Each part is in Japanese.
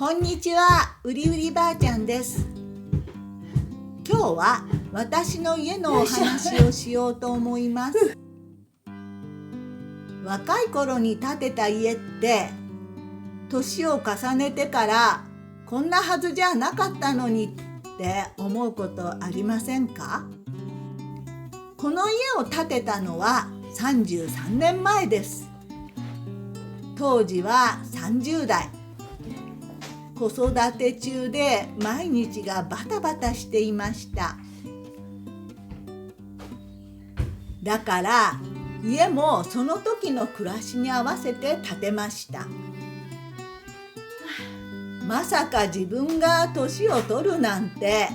こんにちは、うりうりばあちゃんです。今日は私の家のお話をしようと思います。若い頃に建てた家って年を重ねてからこんなはずじゃなかったのにって思うことありませんか？この家を建てたのは33年前です。当時は30代。子育て中で毎日がバタバタしていました。だから家もその時の暮らしに合わせて建てました。まさか自分が年を取るなんて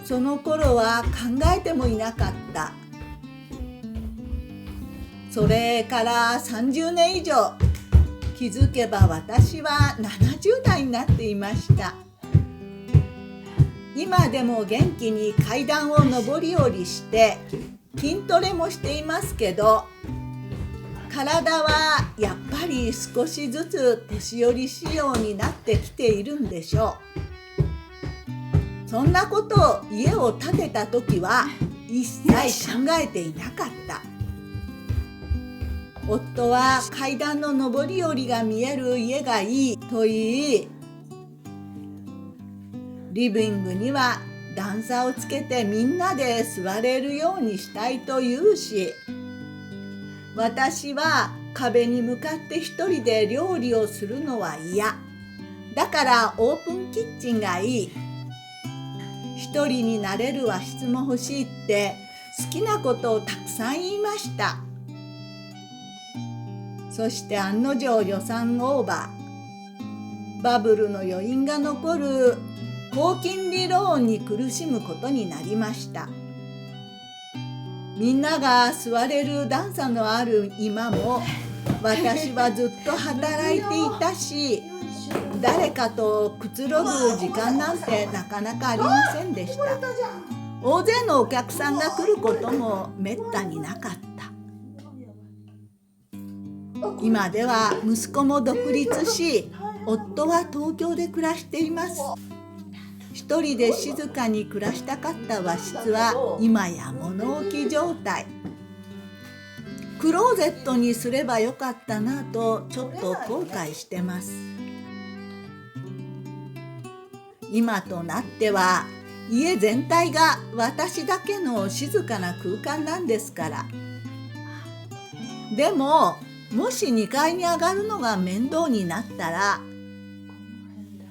その頃は考えてもいなかった。それから30年以上、気づけば私は70代になっていました。今でも元気に階段を上り下りして筋トレもしていますけど、体はやっぱり少しずつ年寄り仕様になってきているんでしょう。そんなことを家を建てた時は一切考えていなかった。夫は階段の上り下りが見える家がいいと言い、リビングには段差をつけてみんなで座れるようにしたいと言うし、私は壁に向かって一人で料理をするのは嫌。だからオープンキッチンがいい。一人になれる和室も欲しいって好きなことをたくさん言いました。そして案の定予算オーバー。バブルの余韻が残る高金利ローンに苦しむことになりました。みんなが座れる段差のある今も私はずっと働いていたし、誰かとくつろぐ時間なんてなかなかありませんでした。大勢のお客さんが来ることもめったになかった。今では息子も独立し、夫は東京で暮らしています。一人で静かに暮らしたかった和室は今や物置状態。クローゼットにすればよかったなとちょっと後悔してます。今となっては家全体が私だけの静かな空間なんですから。でももし2階に上がるのが面倒になったら、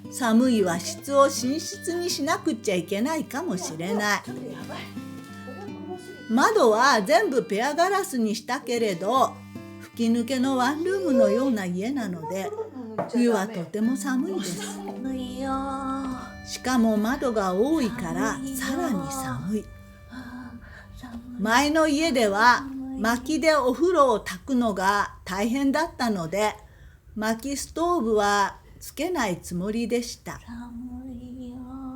寒い和室を寝室にしなくちゃいけないかもしれない。窓は全部ペアガラスにしたけれど、吹き抜けのワンルームのような家なので、冬はとても寒いです。しかも窓が多いからさらに寒い。前の家では薪でお風呂を炊くのが大変だったので、薪ストーブはつけないつもりでした。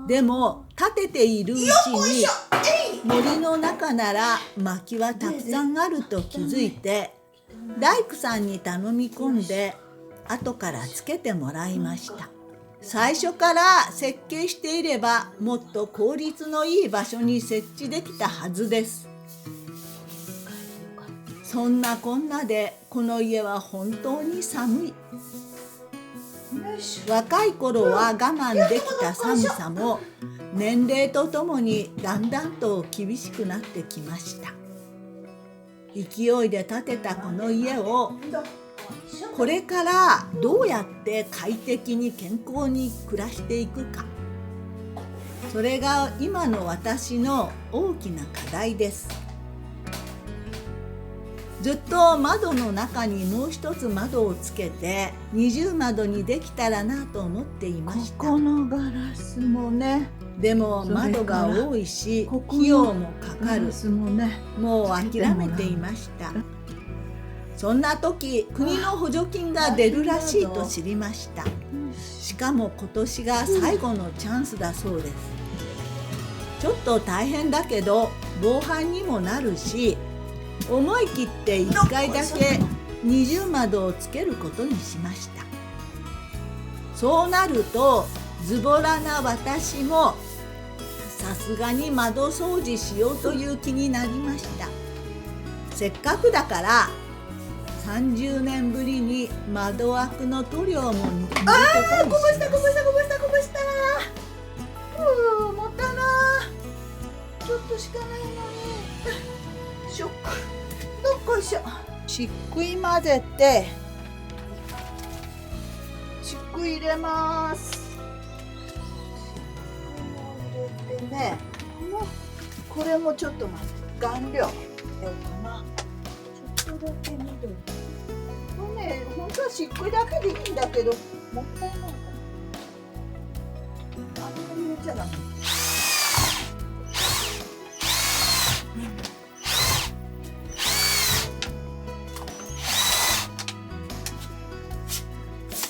でも建てているうちに森の中なら薪はたくさんあると気づいて、大工さんに頼み込んで後からつけてもらいました。最初から設計していればもっと効率のいい場所に設置できたはずです。そんなこんなでこの家は本当に寒い。若い頃は我慢できた寒さも年齢とともにだんだんと厳しくなってきました。勢いで建てたこの家をこれからどうやって快適に健康に暮らしていくか、それが今の私の大きな課題です。ずっと窓の中にもう一つ窓をつけて二重窓にできたらなと思っていました。ここのガラスもね、でも窓が多いし費用もかかる。もう諦めていました。そんな時、国の補助金が出るらしいと知りました。しかも今年が最後のチャンスだそうです。ちょっと大変だけど防犯にもなるし、思い切って1回だけ二重窓をつけることにしました。そうなるとズボラな私もさすがに窓掃除しようという気になりました。せっかくだから30年ぶりに窓枠の塗料も塗ることにします。こぼしたもったな。ちょっとしかないのに。ショック。どっこいしょ。しっくい混ぜてしっくい入れます。しっくいも入れてね、これもちょっと待って、顔料やろうかな。ちょっとだけ緑。これね、本当はしっくいだけでいいんだけど、もったいないから。あんまり入れちゃダメ。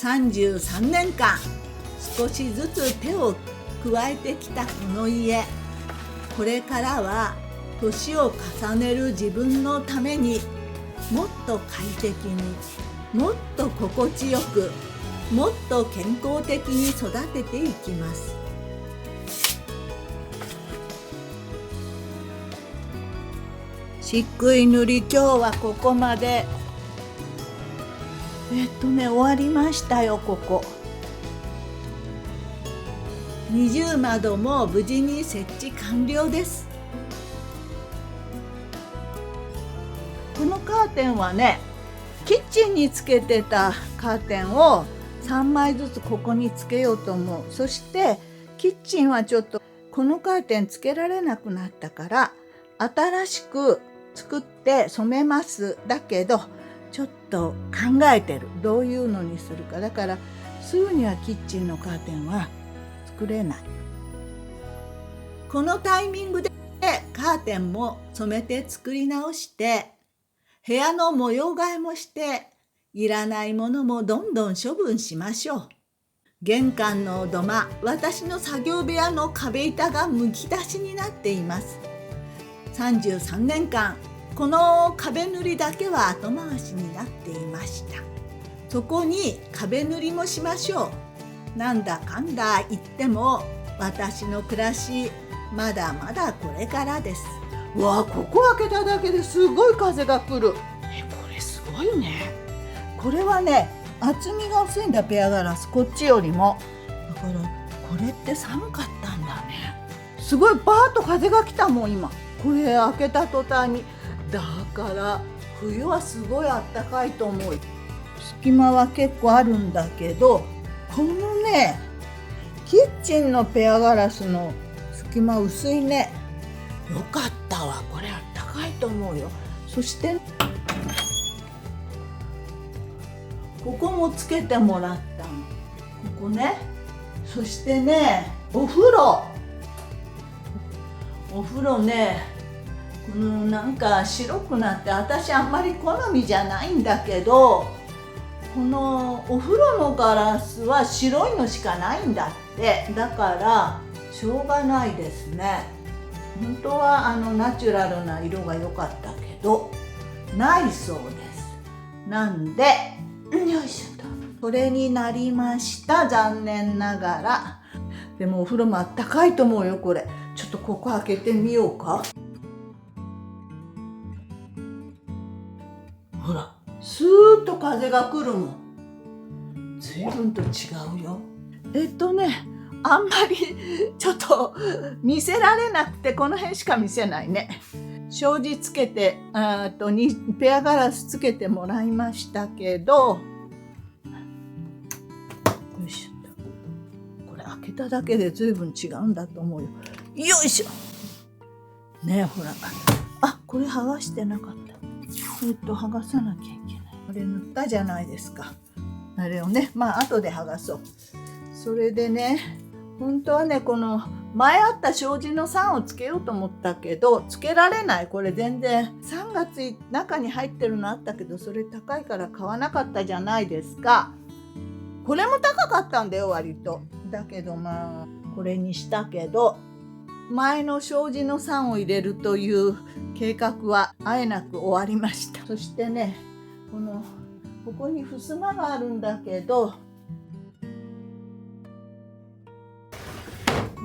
33年間少しずつ手を加えてきたこの家、これからは年を重ねる自分のためにもっと快適に、もっと心地よく、もっと健康的に育てていきます。しっくい塗り今日はここまで。終わりましたよ。ここ二重窓も無事に設置完了です。このカーテンはね、キッチンにつけてたカーテンを3枚ずつここにつけようと思う。そしてキッチンはちょっとこのカーテンつけられなくなったから新しく作って染めます。だけどちょっと考えてる。どういうのにするか。だからすぐにはキッチンのカーテンは作れない。このタイミングでカーテンも染めて作り直して、部屋の模様替えもして、いらないものもどんどん処分しましょう。玄関の土間、私の作業部屋の壁板がむき出しになっています。33年間この壁塗りだけは後回しになっていました。そこに壁塗りもしましょう。なんだかんだ言っても私の暮らしまだまだこれからです。うわあ、ここ開けただけですごい風が来る。これすごいね。これはね、厚みが薄いんだ、ペアガラス。こっちよりも。だからこれって寒かったんだね。すごいバーッと風が来たもん今。これ開けた途端に。だから冬はすごいあったかいと思う。隙間は結構あるんだけど、このね、キッチンのペアガラスの隙間薄いね。よかったわ。これあったかいと思うよ。そしてここもつけてもらったの。ここね。そしてね、お風呂ね、なんか白くなって、私あんまり好みじゃないんだけど、このお風呂のガラスは白いのしかないんだって。だからしょうがないですね。本当はナチュラルな色が良かったけどないそうです。なんでよいしょと、これになりました。残念ながら。でもお風呂もあったかいと思うよ。これちょっとここ開けてみようか。ほら、スーッと風が来るもん。随分と違うよ。あんまりちょっと見せられなくて、この辺しか見せないね。障子つけて、ペアガラスつけてもらいましたけど、よいしょ。これ開けただけで随分違うんだと思うよ。よいしょ。ねえ、ほら。あ、これ剥がしてなかった。剥がさなきゃいけない。これ塗ったじゃないですか。あれをね、後で剥がそう。それでね、本当はね、この前あった障子の3をつけようと思ったけど、つけられない。これ全然3月中に入ってるのあったけど、それ高いから買わなかったじゃないですか。これも高かったんだよ、割と。だけどこれにしたけど、前の障子の3を入れるという計画はあえなく終わりました。そしてね、ここに襖があるんだけど、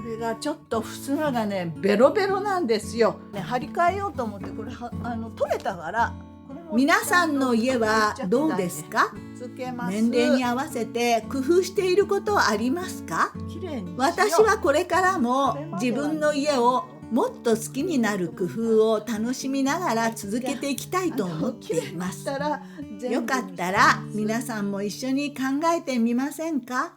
れがちょっと襖がねベロベロなんですよ。ね、張り替えようと思ってこれ取れたから。皆さんの家はどうですか？年齢に合わせて工夫していることはありますか？私はこれからも自分の家をもっと好きになる工夫を楽しみながら続けていきたいと思っています。よかったら皆さんも一緒に考えてみませんか？